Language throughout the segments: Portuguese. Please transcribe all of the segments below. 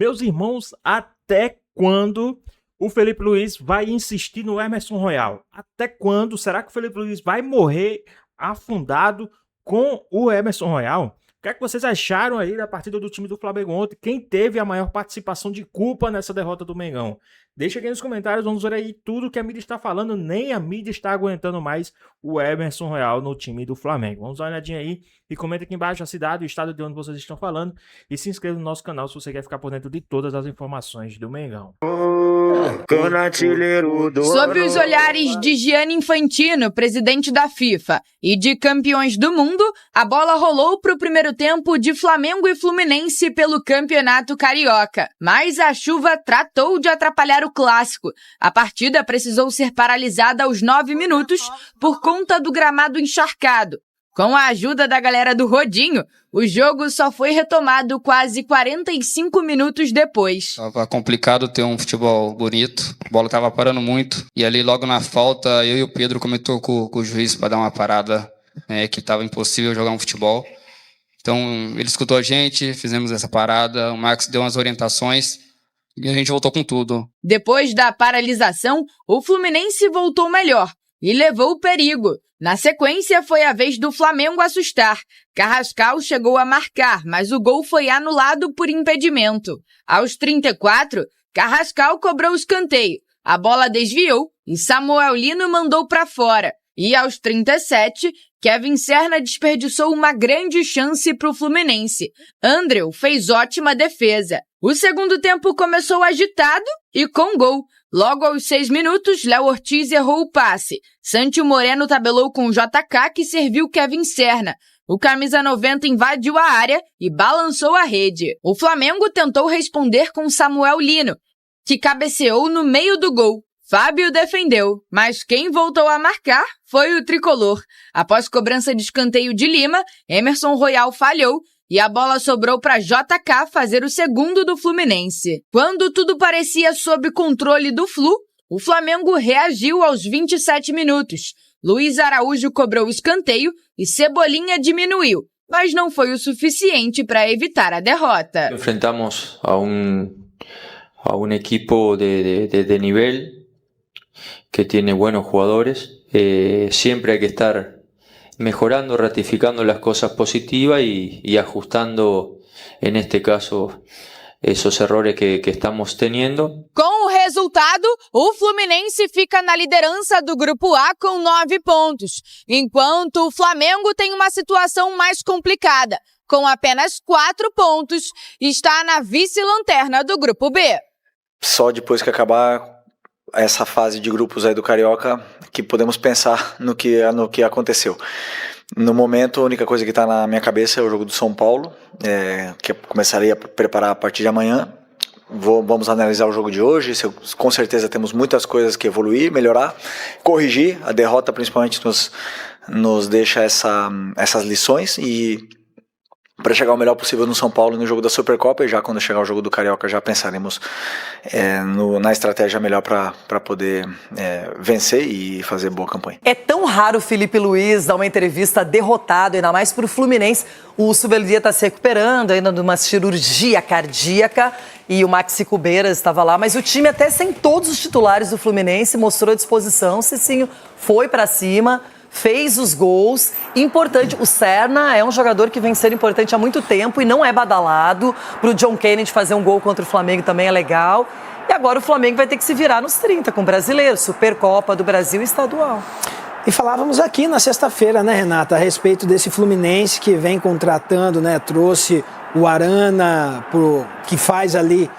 Meus irmãos, até quando o Felipe Luiz vai insistir no Emerson Royal? Até quando será que o Felipe Luiz vai morrer afundado com o Emerson Royal? O que é que vocês acharam aí da partida do time do Flamengo ontem? Quem teve a maior participação de culpa nessa derrota do Mengão? Deixa aqui nos comentários, vamos ver aí tudo que a mídia está falando. Nem a mídia está aguentando mais o Emerson Royal no time do Flamengo. Vamos dar uma olhadinha aí e comenta aqui embaixo a cidade, o estado de onde vocês estão falando. E se inscreva no nosso canal se você quer ficar por dentro de todas as informações do Mengão. Sob os olhares de Gianni Infantino, presidente da FIFA, e de campeões do mundo, a bola rolou para o primeiro tempo de Flamengo e Fluminense pelo Campeonato Carioca. Mas a chuva tratou de atrapalhar o clássico. A partida precisou ser paralisada aos 9 minutos por conta do gramado encharcado. Com a ajuda da galera do Rodinho, o jogo só foi retomado quase 45 minutos depois. Tava complicado ter um futebol bonito, a bola tava parando muito. E ali logo na falta, eu e o Pedro comentou com o juiz para dar uma parada, que tava impossível jogar um futebol. Então ele escutou a gente, fizemos essa parada, o Marcos deu umas orientações e a gente voltou com tudo. Depois da paralisação, o Fluminense voltou melhor e levou o perigo. Na sequência, foi a vez do Flamengo assustar. Carrascal chegou a marcar, mas o gol foi anulado por impedimento. Aos 34, Carrascal cobrou o escanteio. A bola desviou e Samuel Lino mandou para fora. E aos 37, Kevin Serna desperdiçou uma grande chance para o Fluminense. Andreu fez ótima defesa. O segundo tempo começou agitado e com gol. Logo aos 6 minutos, Léo Ortiz errou o passe. Santi Moreno tabelou com o JK, que serviu Kevin Serna. O camisa 90 invadiu a área e balançou a rede. O Flamengo tentou responder com Samuel Lino, que cabeceou no meio do gol. Fábio defendeu, mas quem voltou a marcar foi o tricolor. Após cobrança de escanteio de Lima, Emerson Royal falhou e a bola sobrou para JK fazer o segundo do Fluminense. Quando tudo parecia sob controle do Flu, o Flamengo reagiu aos 27 minutos. Luiz Araújo cobrou o escanteio e Cebolinha diminuiu, mas não foi o suficiente para evitar a derrota. Enfrentamos a un equipo de nivel que tiene buenos jugadores. Siempre hay que estar mejorando, ratificando las cosas positivas y ajustando, en este caso, esos errores que estamos teniendo. Com o resultado, o Fluminense fica na liderança do Grupo A com 9 pontos, enquanto o Flamengo tem uma situação mais complicada. Com apenas 4 pontos, está na vice-lanterna do Grupo B. Só depois que acabar essa fase de grupos aí do Carioca que podemos pensar no que aconteceu. No momento, a única coisa que está na minha cabeça é o jogo do São Paulo, que eu começaria a preparar a partir de amanhã. Vamos analisar o jogo de hoje. Com certeza temos muitas coisas que evoluir, melhorar, corrigir. A derrota principalmente nos deixa essas lições e para chegar o melhor possível no São Paulo no jogo da Supercopa, e já quando chegar o jogo do Carioca já pensaremos na estratégia melhor para poder vencer e fazer boa campanha. É tão raro o Felipe Luiz dar uma entrevista derrotado, ainda mais para o Fluminense. O Subelia está se recuperando ainda de uma cirurgia cardíaca e o Maxi Cubeiras estava lá, mas o time até sem todos os titulares do Fluminense mostrou disposição. Cicinho foi para cima, fez os gols. Importante, o Serna é um jogador que vem sendo importante há muito tempo e não é badalado. Pro John Kennedy fazer um gol contra o Flamengo também é legal. E agora o Flamengo vai ter que se virar nos 30 com o brasileiro, Supercopa do Brasil e estadual. E falávamos aqui na sexta-feira, né, Renata, a respeito desse Fluminense que vem contratando, né, trouxe o Arana, que faz ali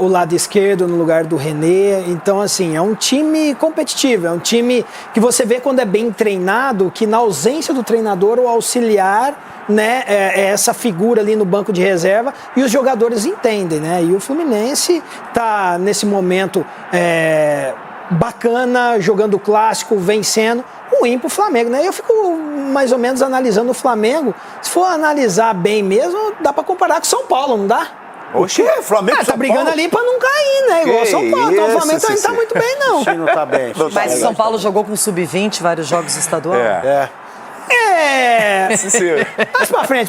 o lado esquerdo no lugar do René. Então, assim, é um time competitivo, é um time que você vê quando é bem treinado, que na ausência do treinador, o auxiliar, né, é essa figura ali no banco de reserva e os jogadores entendem, né? E o Fluminense tá nesse momento bacana, jogando o clássico, vencendo, ruim pro Flamengo, né? Eu fico mais ou menos analisando o Flamengo. Se for analisar bem mesmo, dá para comparar com São Paulo, não dá? Oxê, Flamengo tá brigando ali pra não cair, né? Igual São Paulo. Então o Flamengo também não tá muito bem, não. Não tá bem. Mas o São Paulo jogou com o Sub-20 vários jogos estaduais. Sim, senhor.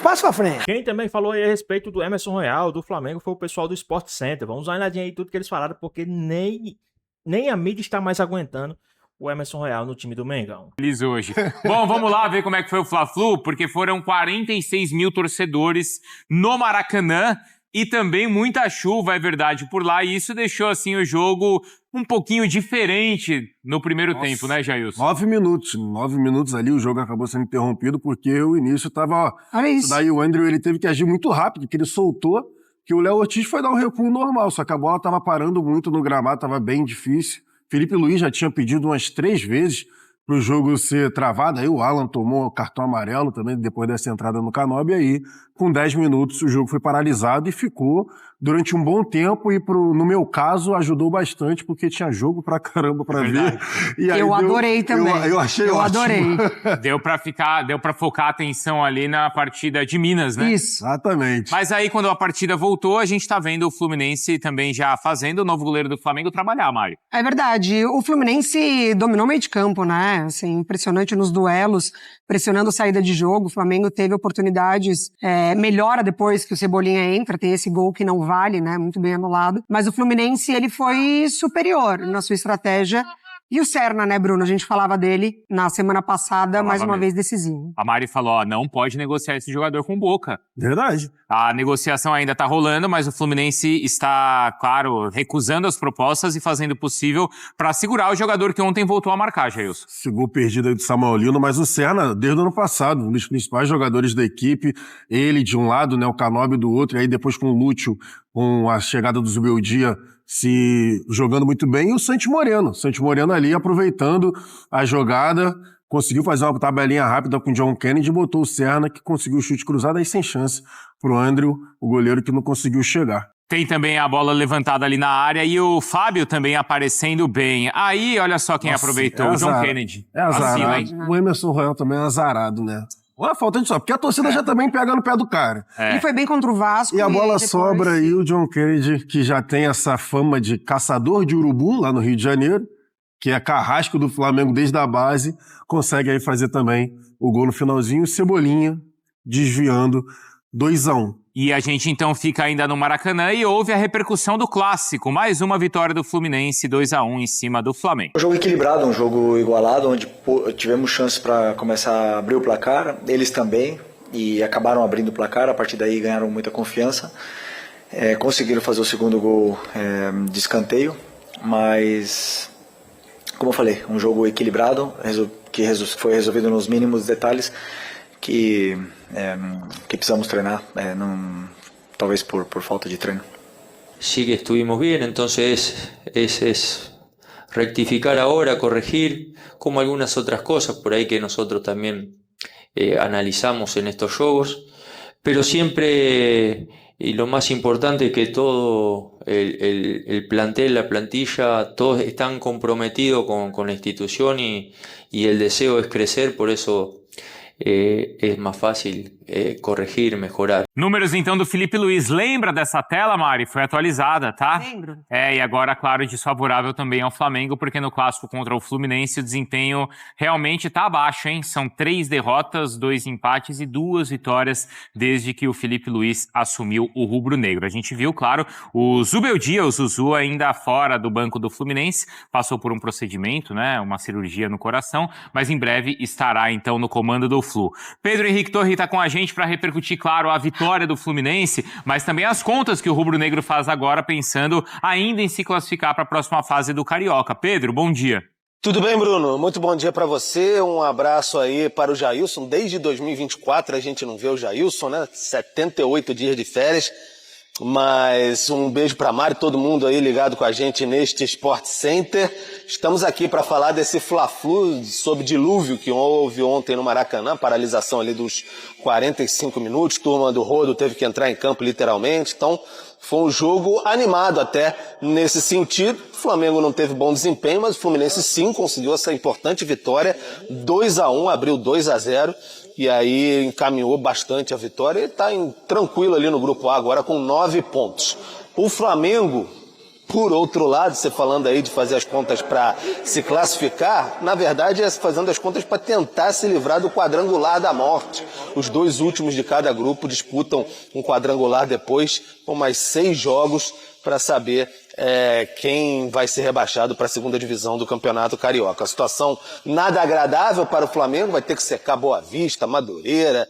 Passa pra frente. Quem também falou aí a respeito do Emerson Royal, do Flamengo, foi o pessoal do Sport Center. Vamos dar uma olhadinha aí tudo que eles falaram, porque nem a mídia está mais aguentando o Emerson Royal no time do Mengão. Feliz hoje. Bom, vamos lá ver como é que foi o Fla-Flu, porque foram 46 mil torcedores no Maracanã e também muita chuva, é verdade, por lá. E isso deixou, assim, o jogo um pouquinho diferente no primeiro tempo, né, Jailson? 9 minutos ali, o jogo acabou sendo interrompido porque o início tava... Olha isso. Daí o Andrew, ele teve que agir muito rápido, porque ele soltou, que o Léo Ortiz foi dar um recuo normal, só que a bola tava parando muito no gramado, tava bem difícil. Felipe Luiz já tinha pedido umas 3 vezes pro jogo ser travado, aí o Alan tomou o cartão amarelo também depois dessa entrada no Canóbio, e aí com 10 minutos o jogo foi paralisado e ficou durante um bom tempo e no meu caso ajudou bastante porque tinha jogo pra caramba pra ver. E aí adorei também. Eu achei ótimo. Adorei. Deu pra focar a atenção ali na partida de Minas, né? Isso. Exatamente. Mas aí quando a partida voltou, a gente tá vendo o Fluminense também já fazendo o novo goleiro do Flamengo trabalhar, Mari. É verdade. O Fluminense dominou o meio de campo, né? Assim, impressionante nos duelos, pressionando saída de jogo. O Flamengo teve oportunidades, melhora depois que o Cebolinha entra, tem esse gol que não vale, né? Muito bem anulado. Mas o Fluminense, ele foi superior na sua estratégia. E o Serna, né, Bruno? A gente falava dele na semana passada, mais uma vez decisivo. A Mari falou, ó, não pode negociar esse jogador com o Boca. Verdade. A negociação ainda tá rolando, mas o Fluminense está, claro, recusando as propostas e fazendo o possível para segurar o jogador que ontem voltou a marcar, Jailson. Esse gol perdido aí do Samuel Lino, mas o Serna, desde o ano passado, um dos principais jogadores da equipe, ele de um lado, né, o Canóbio do outro, e aí depois com o Lúcio, com a chegada do Zubeldia, se jogando muito bem, e o Santi Moreno ali aproveitando a jogada, conseguiu fazer uma tabelinha rápida com o John Kennedy, botou o Serna, que conseguiu o chute cruzado, aí sem chance pro Andrew, o goleiro que não conseguiu chegar. Tem também a bola levantada ali na área e o Fábio também aparecendo bem. Aí, olha só quem aproveitou, o John Kennedy. É azarado. Vacila, o Emerson Royal também é azarado, né? Olha a falta de sorte, porque a torcida já também pega no pé do cara. Ele foi bem contra o Vasco. E a bola depois... sobra aí, o John Kennedy, que já tem essa fama de caçador de urubu lá no Rio de Janeiro, que é carrasco do Flamengo desde a base, consegue aí fazer também o gol no finalzinho, Cebolinha desviando 2-1. E a gente então fica ainda no Maracanã e houve a repercussão do clássico. Mais uma vitória do Fluminense, 2-1 em cima do Flamengo. Um jogo equilibrado, um jogo igualado, onde tivemos chance para começar a abrir o placar, eles também, e acabaram abrindo o placar, a partir daí ganharam muita confiança. Conseguiram fazer o segundo gol de escanteio, mas, como eu falei, um jogo equilibrado, que foi resolvido nos mínimos detalhes, que precisamos treinar, talvez por falta de treino. Sí que estuvimos bien, entonces es rectificar ahora, corregir, como algunas otras cosas por ahí que nosotros también analizamos en estos juegos, pero siempre, y lo más importante es que todo el plantel, la plantilla, todos están comprometidos con la institución y el deseo es crecer, por eso é mais fácil corrigir, melhorar. Números então do Felipe Luiz. Lembra dessa tela, Mari? Foi atualizada, tá? Lembro. E agora, claro, desfavorável também ao Flamengo, porque no clássico contra o Fluminense o desempenho realmente tá abaixo, hein? São 3 derrotas, 2 empates e 2 vitórias desde que o Felipe Luiz assumiu o rubro-negro. A gente viu, claro, o Zubeldia, o Zuzu, ainda fora do banco do Fluminense, passou por um procedimento, né? Uma cirurgia no coração, mas em breve estará então no comando do Flu. Pedro Henrique Torre está com a gente para repercutir, claro, a vitória do Fluminense, mas também as contas que o rubro-negro faz agora, pensando ainda em se classificar para a próxima fase do Carioca. Pedro, bom dia. Tudo bem, Bruno? Muito bom dia para você. Um abraço aí para o Jailson. Desde 2024 a gente não vê o Jailson, né? 78 dias de férias. Mas um beijo para Mari, todo mundo aí ligado com a gente neste Sport Center. Estamos aqui para falar desse Fla-Flu sob dilúvio que houve ontem no Maracanã, paralisação ali dos 45 minutos, turma do Rodo teve que entrar em campo literalmente, então foi um jogo animado até nesse sentido. O Flamengo não teve bom desempenho, mas o Fluminense sim conseguiu essa importante vitória, 2-1, abriu 2-0. E aí encaminhou bastante a vitória e está tranquilo ali no Grupo A agora com 9 pontos. O Flamengo Por outro lado, você falando aí de fazer as contas para se classificar, na verdade é fazendo as contas para tentar se livrar do quadrangular da morte. Os 2 últimos de cada grupo disputam um quadrangular depois, com mais 6 jogos para saber quem vai ser rebaixado para a segunda divisão do Campeonato Carioca. A situação nada agradável para o Flamengo, vai ter que secar Boa Vista, Madureira,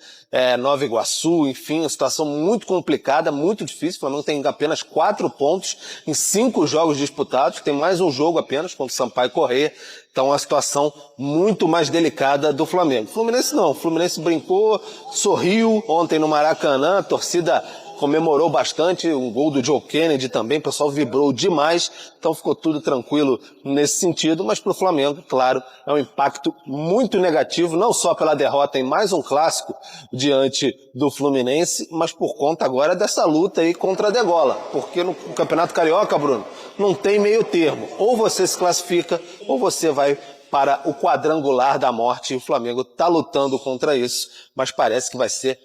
Nova Iguaçu, enfim, uma situação muito complicada, muito difícil. O Flamengo tem apenas 4 pontos em 5 jogos disputados, tem mais um jogo apenas contra o Sampaio Corrêa. Então, uma situação muito mais delicada do Flamengo. Fluminense não, o Fluminense brincou, sorriu ontem no Maracanã, a torcida comemorou bastante, um gol do Joe Kennedy também, o pessoal vibrou demais, então ficou tudo tranquilo nesse sentido, mas para o Flamengo, claro, é um impacto muito negativo, não só pela derrota em mais um clássico diante do Fluminense, mas por conta agora dessa luta aí contra a degola, porque no Campeonato Carioca, Bruno, não tem meio termo, ou você se classifica, ou você vai para o quadrangular da morte, e o Flamengo está lutando contra isso, mas parece que vai ser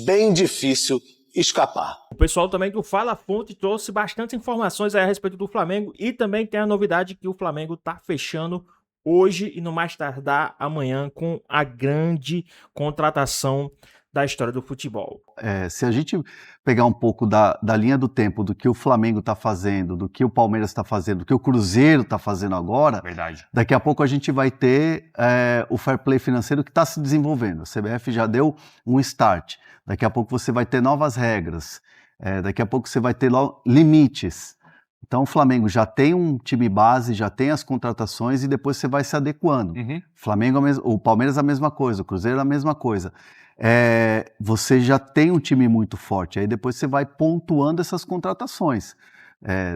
bem difícil escapar. O pessoal também do Fala Fonte trouxe bastante informações aí a respeito do Flamengo e também tem a novidade que o Flamengo está fechando hoje e no mais tardar amanhã com a grande contratação da história do futebol. Se a gente pegar um pouco da linha do tempo do que o Flamengo está fazendo, do que o Palmeiras está fazendo, do que o Cruzeiro está fazendo agora, Verdade. Daqui a pouco a gente vai ter o fair play financeiro que está se desenvolvendo. A CBF já deu um start. Daqui a pouco você vai ter novas regras. Daqui a pouco você vai ter limites. Então o Flamengo já tem um time base, já tem as contratações e depois você vai se adequando. Flamengo, o Palmeiras a mesma coisa, o Cruzeiro a mesma coisa. Você já tem um time muito forte, aí depois você vai pontuando essas contratações.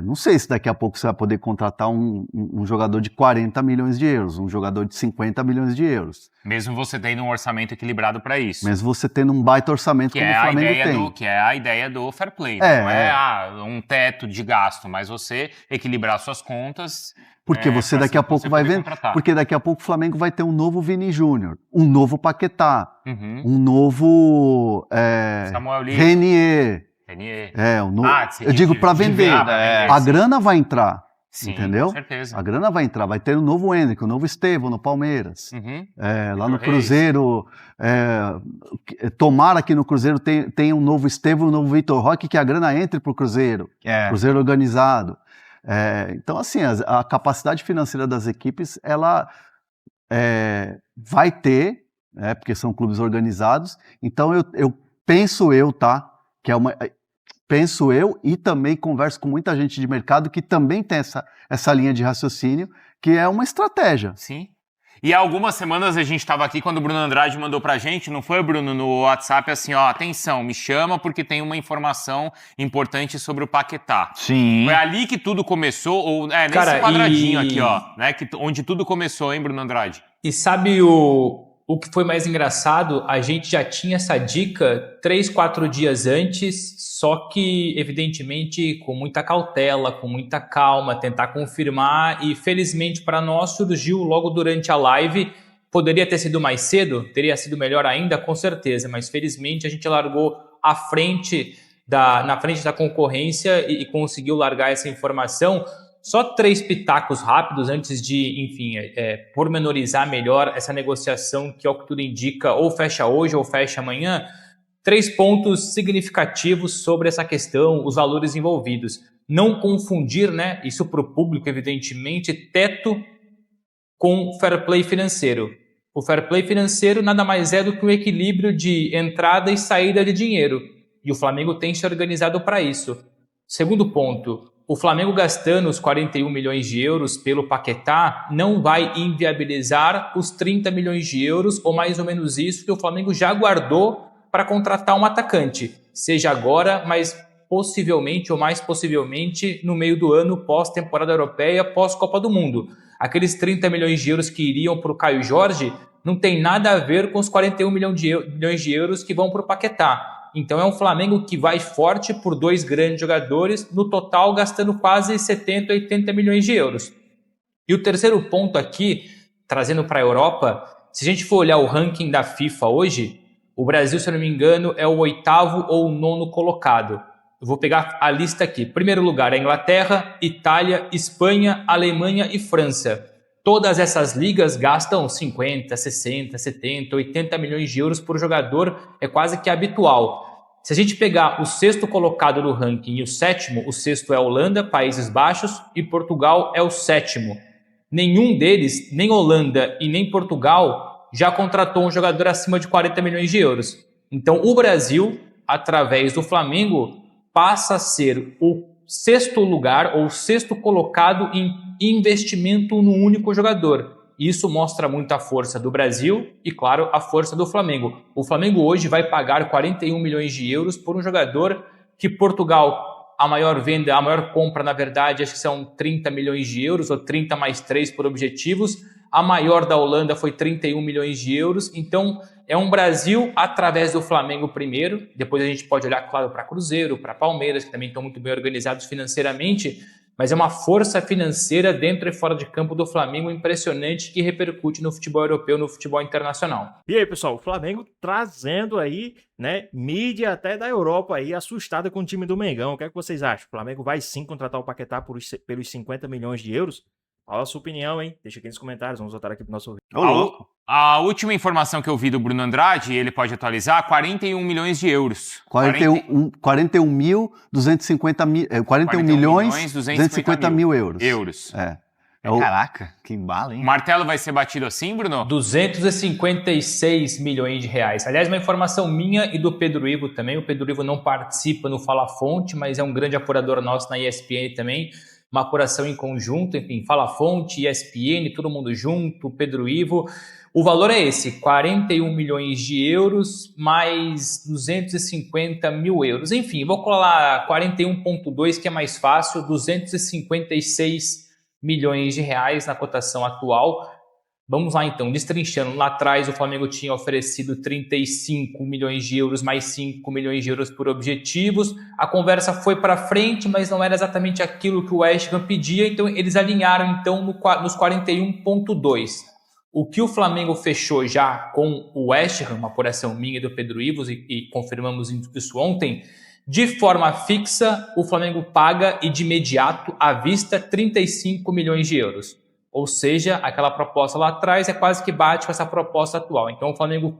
Não sei se daqui a pouco você vai poder contratar um jogador de 40 milhões de euros, um jogador de 50 milhões de euros. Mesmo você tendo um orçamento equilibrado para isso. Mesmo você tendo um baita orçamento como o Flamengo tem. Que é a ideia do fair play. Não é um teto de gasto, mas você equilibrar suas contas. Porque você daqui a pouco vai ver. Porque daqui a pouco o Flamengo vai ter um novo Vini Júnior, um novo Paquetá, um novo Renier. Eu digo para vender. A grana vai entrar. Sim, entendeu? Com certeza. A grana vai entrar. Vai ter um novo Henrique, um novo Estevão no Palmeiras. Lá no Cruzeiro. Tomara que no Cruzeiro tenha um novo Estevão, um novo Vitor Roque, que a grana entre para o Cruzeiro. Cruzeiro organizado. Então, assim, a capacidade financeira das equipes, ela vai ter, porque são clubes organizados. Então, eu penso, tá? Que é uma... Penso eu, e também converso com muita gente de mercado que também tem essa linha de raciocínio, que é uma estratégia. Sim. E há algumas semanas a gente estava aqui quando o Bruno Andrade mandou pra gente, não foi, Bruno, no WhatsApp, assim, ó, atenção, me chama porque tem uma informação importante sobre o Paquetá. Sim. Foi ali que tudo começou, ou nesse quadradinho aqui, ó, né, onde tudo começou, hein, Bruno Andrade? E sabe o que foi mais engraçado? A gente já tinha essa dica 3-4 dias antes, só que, evidentemente, com muita cautela, com muita calma, tentar confirmar, e felizmente para nós surgiu logo durante a live. Poderia ter sido mais cedo, teria sido melhor ainda, com certeza, mas felizmente a gente largou na frente da concorrência e conseguiu largar essa informação. Só 3 pitacos rápidos antes de, enfim, pormenorizar melhor essa negociação, que é o que tudo indica, ou fecha hoje ou fecha amanhã. 3 pontos significativos sobre essa questão, os valores envolvidos. Não confundir, né, isso para o público, evidentemente, teto com fair play financeiro. O fair play financeiro nada mais é do que um equilíbrio de entrada e saída de dinheiro. E o Flamengo tem se organizado para isso. Segundo ponto, o Flamengo gastando os 41 milhões de euros pelo Paquetá não vai inviabilizar os 30 milhões de euros, ou mais ou menos isso, que o Flamengo já guardou para contratar um atacante. Seja agora, mas possivelmente, ou mais possivelmente, no meio do ano, pós-temporada europeia, pós-Copa do Mundo. Aqueles 30 milhões de euros que iriam para o Caio Jorge não tem nada a ver com os 41 milhões de euros que vão para o Paquetá. Então é um Flamengo que vai forte por 2 grandes jogadores, no total gastando quase 70, 80 milhões de euros. E o terceiro ponto aqui, trazendo para a Europa, se a gente for olhar o ranking da FIFA hoje, o Brasil, se eu não me engano, é o 8º ou o 9º colocado. Eu vou pegar a lista aqui. Primeiro lugar é Inglaterra, Itália, Espanha, Alemanha e França. Todas essas ligas gastam 50, 60, 70, 80 milhões de euros por jogador, é quase que habitual. Se a gente pegar o sexto colocado no ranking e o sétimo, o sexto é a Holanda, Países Baixos, e Portugal é o sétimo. Nenhum deles, nem Holanda e nem Portugal, já contratou um jogador acima de 40 milhões de euros. Então o Brasil, através do Flamengo, passa a ser o sexto lugar ou sexto colocado em investimento no único jogador. Isso mostra muito a força do Brasil e, claro, a força do Flamengo. O Flamengo hoje vai pagar 41 milhões de euros por um jogador que Portugal, a maior venda, a maior compra, na verdade, acho que são 30 milhões de euros, ou 30 mais 3 por objetivos. A maior da Holanda foi 31 milhões de euros. Então, é um Brasil através do Flamengo primeiro. Depois a gente pode olhar, claro, para Cruzeiro, para Palmeiras, que também estão muito bem organizados financeiramente. Mas é uma força financeira dentro e fora de campo do Flamengo impressionante que repercute no futebol europeu, no futebol internacional. E aí, pessoal, o Flamengo trazendo aí, né, mídia até da Europa aí, assustada com o time do Mengão. O que é que vocês acham? O Flamengo vai sim contratar o Paquetá pelos 50 milhões de euros? Qual a sua opinião, hein? Deixa aqui nos comentários, vamos voltar aqui pro nosso vídeo. A última informação que eu vi do Bruno Andrade, ele pode atualizar, 41 milhões de euros. 41 milhões 250 mil euros. Caraca, que embalo, hein? O martelo vai ser batido assim, Bruno? 256 milhões de reais. Aliás, uma informação minha e do Pedro Ivo também. O Pedro Ivo não participa no Fala Fonte, mas é um grande apurador nosso na ESPN também. Uma apuração em conjunto, enfim, Fala Fonte, ESPN, todo mundo junto, Pedro Ivo. O valor é esse, 41 milhões de euros mais 250 mil euros. Enfim, vou colar 41,2, que é mais fácil, 256 milhões de reais na cotação atual. Vamos lá então, destrinchando. Lá atrás o Flamengo tinha oferecido 35 milhões de euros mais 5 milhões de euros por objetivos. A conversa foi para frente, mas não era exatamente aquilo que o West Ham pedia, então eles alinharam então nos 41,2. O que o Flamengo fechou já com o West Ham, uma apuração minha e do Pedro Ivo, e confirmamos isso ontem, de forma fixa o Flamengo paga e de imediato à vista 35 milhões de euros. Ou seja, aquela proposta lá atrás é quase que bate com essa proposta atual. Então o Flamengo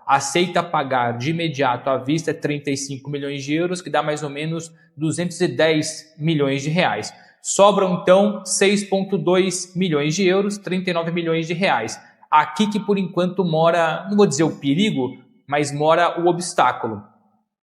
aceita pagar de imediato à vista 35 milhões de euros, que dá mais ou menos 210 milhões de reais. Sobram então 6,2 milhões de euros, 39 milhões de reais. Aqui que por enquanto mora, não vou dizer o perigo, mas mora o obstáculo.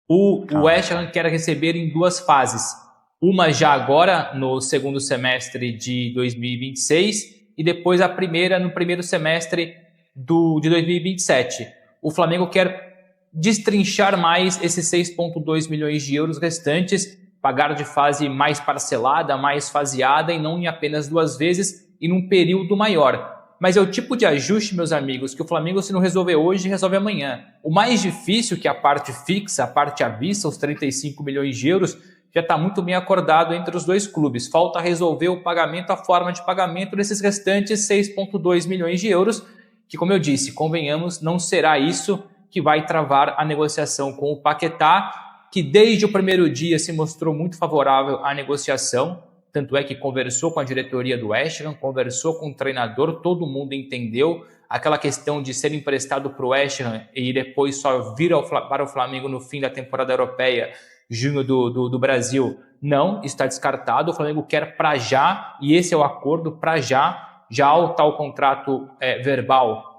O West Ham quer receber em duas fases. Uma já agora, no segundo semestre de 2026, e depois a primeira no primeiro semestre de 2027. O Flamengo quer destrinchar mais esses 6,2 milhões de euros restantes, pagar de fase mais parcelada, mais faseada, e não em apenas duas vezes e num período maior. Mas é o tipo de ajuste, meus amigos, que o Flamengo, se não resolver hoje, resolve amanhã. O mais difícil, que é a parte fixa, a parte à vista, os 35 milhões de euros, já está muito bem acordado entre os dois clubes. Falta resolver o pagamento, a forma de pagamento desses restantes 6,2 milhões de euros, que, como eu disse, convenhamos, não será isso que vai travar a negociação com o Paquetá, que desde o primeiro dia se mostrou muito favorável à negociação. Tanto é que conversou com a diretoria do West Ham, conversou com o treinador, todo mundo entendeu. Aquela questão de ser emprestado para o West Ham e depois só vir para o Flamengo no fim da temporada europeia, junho do Brasil, não, está descartado. O Flamengo quer para já, e esse é o acordo para já o tal contrato verbal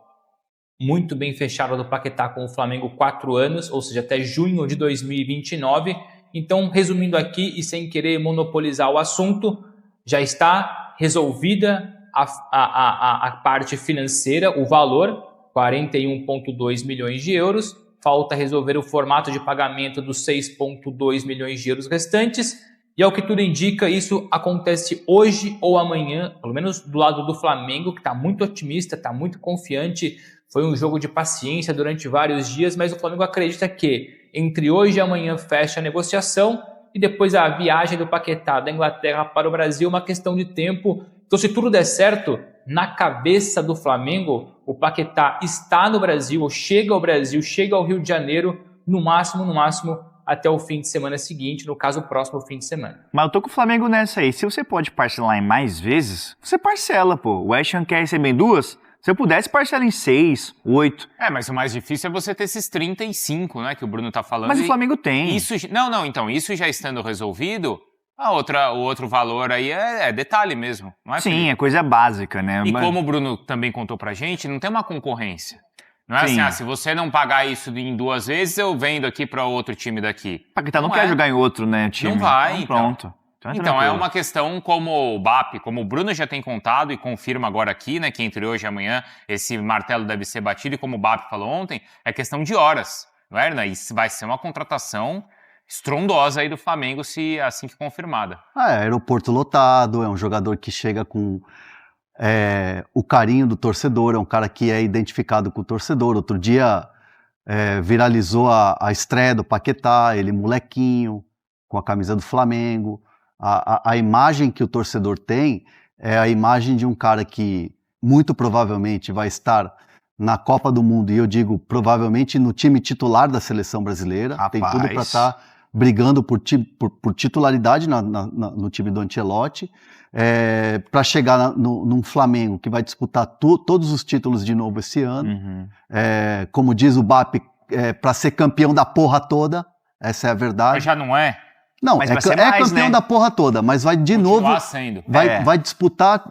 muito bem fechado do Paquetá com o Flamengo, 4 anos, ou seja, até junho de 2029. Então, resumindo aqui e sem querer monopolizar o assunto, já está resolvida a parte financeira, o valor, 41,2 milhões de euros. Falta resolver o formato de pagamento dos 6,2 milhões de euros restantes. E ao que tudo indica, isso acontece hoje ou amanhã, pelo menos do lado do Flamengo, que está muito otimista, está muito confiante. Foi um jogo de paciência durante vários dias, mas o Flamengo acredita que entre hoje e amanhã fecha a negociação e depois a viagem do Paquetá da Inglaterra para o Brasil, uma questão de tempo. Então, se tudo der certo, na cabeça do Flamengo, o Paquetá está no Brasil, ou chega ao Brasil, chega ao Rio de Janeiro, no máximo, até o fim de semana seguinte, no caso, o próximo fim de semana. Mas eu tô com o Flamengo nessa aí. Se você pode parcelar em mais vezes, você parcela, pô. O West Ham quer receber em 2, se eu pudesse, parcela em 6, 8. Mas o mais difícil é você ter esses 35, né, que o Bruno tá falando. Mas o Flamengo tem. Isso, então, isso já estando resolvido, o outro valor aí é detalhe mesmo, não é? Sim, Felipe? é coisa básica, né? E como o Bruno também contou pra gente, não tem uma concorrência. Não é Sim. assim, se você não pagar isso em 2 vezes, eu vendo aqui para outro time daqui. Paquetá não quer jogar em outro, né, time? Não vai, então. Pronto. Então é uma questão como o BAP, como o Bruno já tem contado e confirma agora aqui, né, que entre hoje e amanhã esse martelo deve ser batido, e como o BAP falou ontem, é questão de horas, não é, Hernan? E vai ser uma contratação estrondosa aí do Flamengo, se assim que confirmada. Aeroporto lotado, é um jogador que chega com o carinho do torcedor, é um cara que é identificado com o torcedor. Outro dia viralizou a estreia do Paquetá, ele molequinho, com a camisa do Flamengo. A imagem que o torcedor tem é a imagem de um cara que muito provavelmente vai estar na Copa do Mundo, e eu digo provavelmente no time titular da seleção brasileira. Rapaz. Tem tudo para estar brigando por titularidade no time do Ancelotti, para chegar num Flamengo que vai disputar todos os títulos de novo esse ano. Uhum. Como diz o BAP, para ser campeão da porra toda, essa é a verdade. Mas já não é? Não, Mas é vai ser mais, campeão né? da porra toda, mas vai de novo, Sendo. vai disputar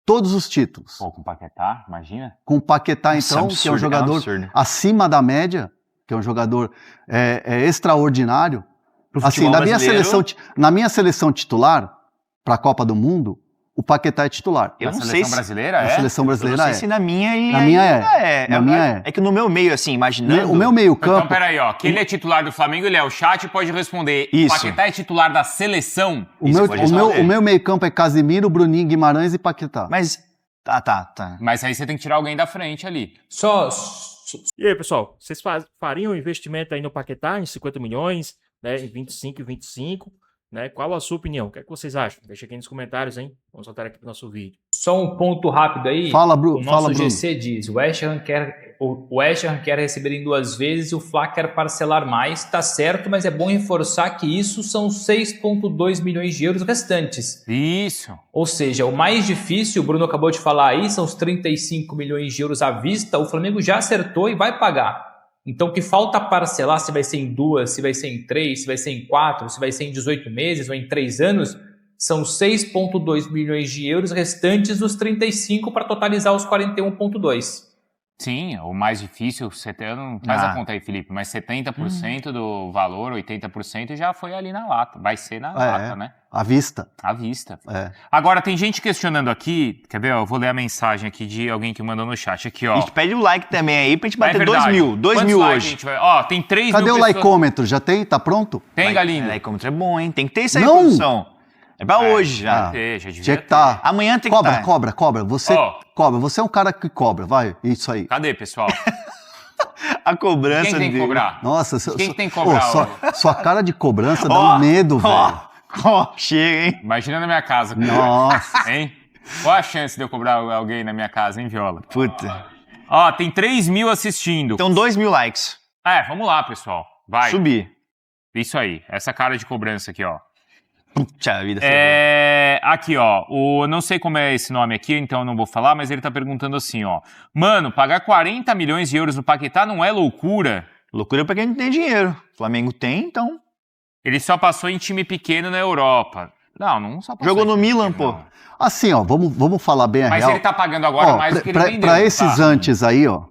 todos os títulos. Pô, com o Paquetá, imagina. Com o Paquetá, Nossa, então, absurdo, que é um jogador absurdo. acima da média, que é um jogador extraordinário. Pro Assim, futebol na minha seleção titular, para a Copa do Mundo, o Paquetá é titular. Eu Na não sei seleção se... brasileira Na seleção brasileira Eu não sei se na minha ele Na minha ainda é. Na minha é. É que no meu meio, assim, imaginando... O meu meio-campo... Então, peraí, ó. Quem é titular do Flamengo, ele é o chat, pode responder. Isso. O Paquetá é titular da seleção? O meu meio-campo é Casimiro, Bruninho, Guimarães e Paquetá. Mas... Tá. Mas aí você tem que tirar alguém da frente ali. E aí, pessoal, vocês fariam um investimento aí no Paquetá em 50 milhões, né, em 25 e 25, né? Qual a sua opinião? O que é que vocês acham? Deixa aqui nos comentários, hein? Vamos soltar aqui pro nosso vídeo. Só um ponto rápido aí. Fala, O nosso Bruno. GC diz: o West Ham quer receber em 2 vezes e o Fla quer parcelar mais. Tá certo, mas é bom reforçar que isso são 6,2 milhões de euros restantes. Isso. Ou seja, o mais difícil, o Bruno acabou de falar aí, são os 35 milhões de euros à vista. O Flamengo já acertou e vai pagar. Então, o que falta parcelar, se vai ser em 2, se vai ser em 3, se vai ser em 4, se vai ser em 18 meses ou em 3 anos, são 6,2 milhões de euros restantes dos 35 para totalizar os 41,2. Sim, o mais difícil, não faz a conta aí, Felipe, mas 70% do valor, 80% já foi ali na lata. Vai ser na lata, né? À vista. À vista. É. Agora, tem gente questionando aqui, quer ver? Eu vou ler a mensagem aqui de alguém que mandou no chat. Aqui, ó. A gente pede o like também aí pra gente bater 2 verdade. mil. 2 Quantos mil likes hoje. a gente vai... Ó, tem 3 Cadê mil o pessoas... laicômetro? Já tem? Tá pronto? Tem, Galindo? Laicômetro é bom, hein? Tem que ter isso aí, Não! produção. É pra hoje já. Já devia Tinha que ter. tá. Amanhã tem que Cobra, estar. cobra. Você cobra. Você é um cara que cobra. Vai, isso aí. Cadê, pessoal? A cobrança Quem tem que dele. cobrar? Nossa, Quem que tem que cobrar? sua cara de cobrança dá Ó, um medo, velho. Ó, chega, hein? Imagina na minha casa. Nossa. Hein? Qual a chance de eu cobrar alguém na minha casa, hein, Viola? Puta. Ó, tem 3 mil assistindo. Então 2 mil likes. Vamos lá, pessoal. Vai. Subir. Isso aí. Essa cara de cobrança aqui, ó. Puta vida. Aqui, ó. Não sei como é esse nome aqui, então eu não vou falar, mas ele tá perguntando assim, ó. Mano, pagar 40 milhões de euros no Paquetá não é loucura? Loucura pra quem não tem dinheiro. Flamengo tem, então. Ele só passou em time pequeno na Europa. Não só passou. Jogou no em time Milan, pequeno, pô. não. Assim, ó, vamos falar bem a Mas real. ele tá pagando agora mais do que ele vendeu. Pra esses tá? antes aí, ó.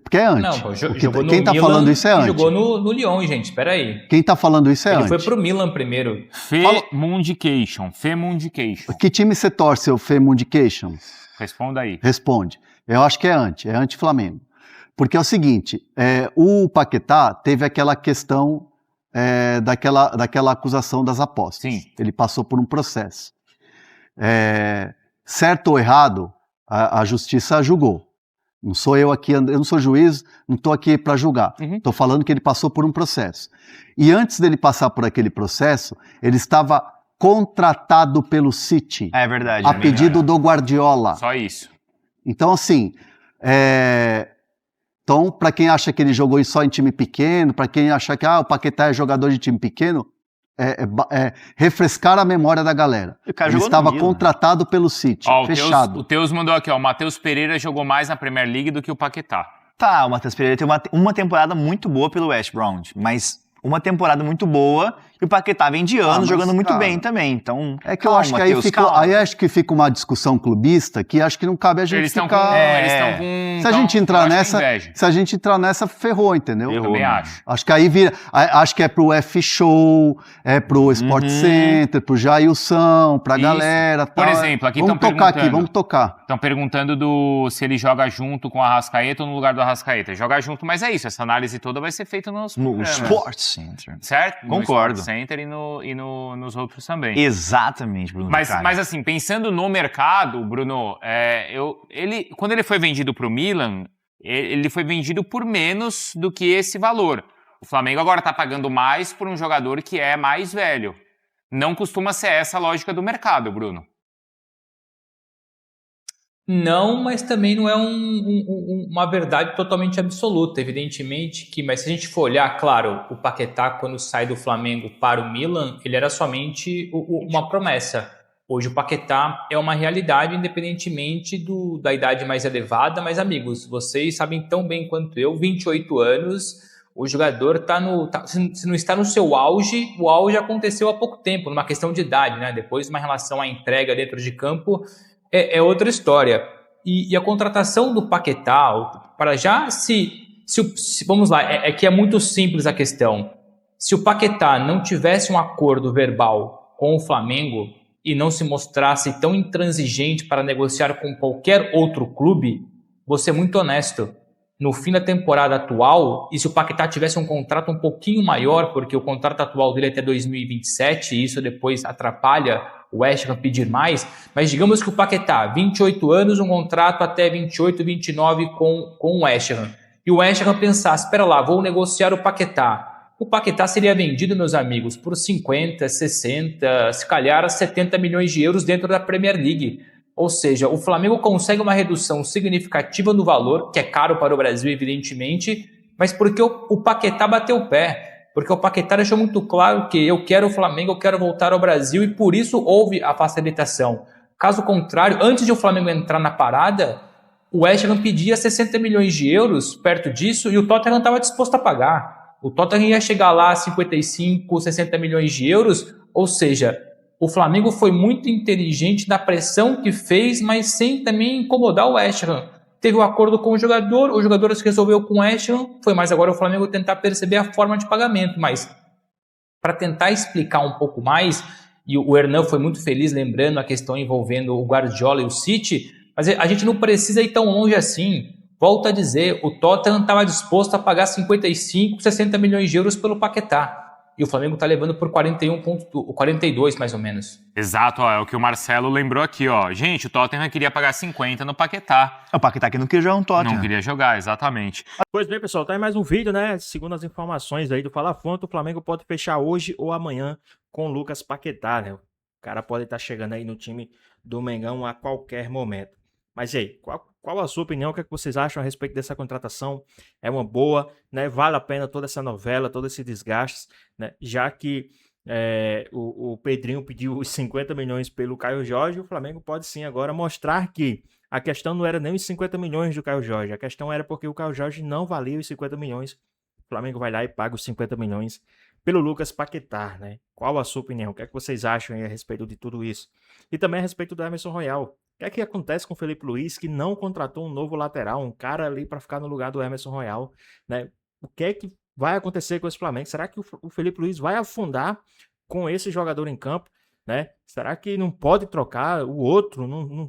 Porque é antes. Não, pô, jogou no Quem tá Milan falando isso é e antes. jogou no Lyon, gente. Espera aí. Quem tá falando isso é Ele antes. foi pro Milan primeiro. Femundication. Que time você torce, o Femundication? Responda aí. Responde. Eu acho que é anti-Flamengo. Porque é o seguinte, o Paquetá teve aquela questão daquela acusação das apostas. Sim. Ele passou por um processo. Certo ou errado, a justiça julgou. Não sou eu aqui, eu não sou juiz, não estou aqui para julgar. Estou falando que ele passou por um processo. E antes dele passar por aquele processo, ele estava contratado pelo City. É verdade. A pedido do Guardiola. Só isso. Então, assim, Então, para quem acha que ele jogou só em time pequeno, para quem acha que o Paquetá é jogador de time pequeno, refrescar a memória da galera. Ele estava contratado pelo City, fechado. O Teus mandou aqui, ó, o Matheus Pereira jogou mais na Premier League do que o Paquetá. Tá, o Matheus Pereira tem uma temporada muito boa pelo West Brom, mas uma temporada muito boa e o Paquetá vem de anos jogando muito bem também, então é que eu acho que aí acho que fica uma discussão clubista que acho que não cabe a gente ficar... Se a gente entrar nessa, ferrou, entendeu? Eu também acho. Acho que aí vira... Acho que é pro F-Show, é pro Sport Center, pro Jailson, pra galera... Por exemplo, aqui vamos tocar aqui, vamos tocar. Estão perguntando se ele joga junto com o Arrascaeta ou no lugar do Arrascaeta. Joga junto, mas é isso, essa análise toda vai ser feita no Sport Center. Certo? Concordo. No Sport Center e nos outros também. Exatamente, Bruno. Mas assim, pensando no mercado, Bruno, quando ele foi vendido para o Milan, ele foi vendido por menos do que esse valor. O Flamengo agora está pagando mais por um jogador que é mais velho. Não costuma ser essa a lógica do mercado, Bruno. Não, mas também não é uma verdade totalmente absoluta, evidentemente mas se a gente for olhar, claro, o Paquetá quando sai do Flamengo para o Milan, ele era somente uma promessa. Hoje o Paquetá é uma realidade, independentemente da idade mais elevada, mas amigos, vocês sabem tão bem quanto eu, 28 anos, o jogador se não está no seu auge, o auge aconteceu há pouco tempo, numa questão de idade, né? Depois uma relação à entrega dentro de campo, é outra história. E a contratação do Paquetá, para já vamos lá, que é muito simples a questão. Se o Paquetá não tivesse um acordo verbal com o Flamengo e não se mostrasse tão intransigente para negociar com qualquer outro clube, vou ser muito honesto. No fim da temporada atual, e se o Paquetá tivesse um contrato um pouquinho maior, porque o contrato atual dele é até 2027, e isso depois atrapalha o West Ham pedir mais, mas digamos que o Paquetá, 28 anos, um contrato até 28, 29 com o West Ham. E o West Ham pensasse, espera lá, vou negociar o Paquetá. O Paquetá seria vendido, meus amigos, por 50, 60, se calhar 70 milhões de euros dentro da Premier League. Ou seja, o Flamengo consegue uma redução significativa no valor, que é caro para o Brasil, evidentemente, mas porque o Paquetá bateu o pé. Porque o Paquetá deixou muito claro que eu quero o Flamengo, eu quero voltar ao Brasil, e por isso houve a facilitação. Caso contrário, antes de o Flamengo entrar na parada, o West Ham pedia 60 milhões de euros perto disso e o Tottenham estava disposto a pagar. O Tottenham ia chegar lá a 55, 60 milhões de euros, ou seja, o Flamengo foi muito inteligente na pressão que fez, mas sem também incomodar o West Ham. Teve um acordo com o jogador se resolveu com o West Ham, foi mais agora o Flamengo tentar perceber a forma de pagamento, mas para tentar explicar um pouco mais, e o Hernan foi muito feliz lembrando a questão envolvendo o Guardiola e o City, mas a gente não precisa ir tão longe assim. Volto a dizer, o Tottenham estava disposto a pagar 55, 60 milhões de euros pelo Paquetá. E o Flamengo está levando por 42, mais ou menos. Exato, ó, é o que o Marcelo lembrou aqui, ó. Gente, o Tottenham queria pagar 50 no Paquetá. O Paquetá que não queria jogar um Tottenham. Não queria jogar, exatamente. Pois bem, pessoal, tá aí mais um vídeo, né? Segundo as informações aí do Fala Fonte, o Flamengo pode fechar hoje ou amanhã com o Lucas Paquetá, né? O cara pode estar chegando aí no time do Mengão a qualquer momento. Mas e aí, qual a sua opinião? O que é que vocês acham a respeito dessa contratação? É uma boa, né? Vale a pena toda essa novela, todo esse desgaste, né? Já que o Pedrinho pediu os 50 milhões pelo Caio Jorge, o Flamengo pode sim agora mostrar que a questão não era nem os 50 milhões do Caio Jorge, a questão era porque o Caio Jorge não valia os 50 milhões. O Flamengo vai lá e paga os 50 milhões pelo Lucas Paquetá, né? Qual a sua opinião? O que é que vocês acham aí a respeito de tudo isso? E também a respeito do Emerson Royal. O que é que acontece com o Felipe Luiz, que não contratou um novo lateral, um cara ali para ficar no lugar do Emerson Royal, né? O que é que vai acontecer com esse Flamengo? Será que o Felipe Luiz vai afundar com esse jogador em campo, né? Será que não pode trocar? O outro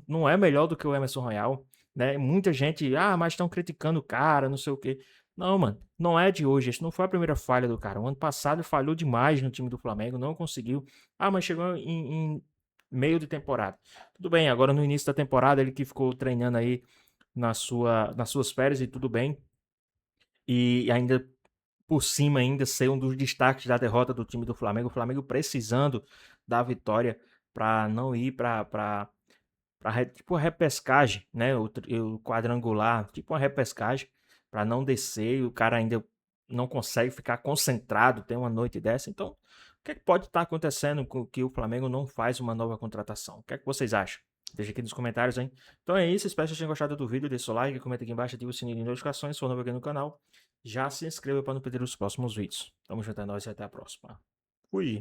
não é melhor do que o Emerson Royal, né? Muita gente, mas estão criticando o cara, não sei o quê. Não, mano, não é de hoje. Essa não foi a primeira falha do cara. O ano passado ele falhou demais no time do Flamengo, não conseguiu. Mas chegou em meio de temporada. Tudo bem, agora no início da temporada ele que ficou treinando aí nas suas férias e tudo bem. E ainda por cima ainda ser um dos destaques da derrota do time do Flamengo. O Flamengo precisando da vitória para não ir para tipo a repescagem, né? O quadrangular, tipo uma repescagem. para não descer e o cara ainda não consegue ficar concentrado, tem uma noite dessa. Então, o que é que pode estar acontecendo com que o Flamengo não faz uma nova contratação? O que é que vocês acham? Deixa aqui nos comentários, hein? Então é isso, espero que vocês tenham gostado do vídeo, deixa o like, comenta aqui embaixo, ativa o sininho de notificações, se for novo aqui no canal, já se inscreva para não perder os próximos vídeos. Tamo junto, é nóis e até a próxima. Fui!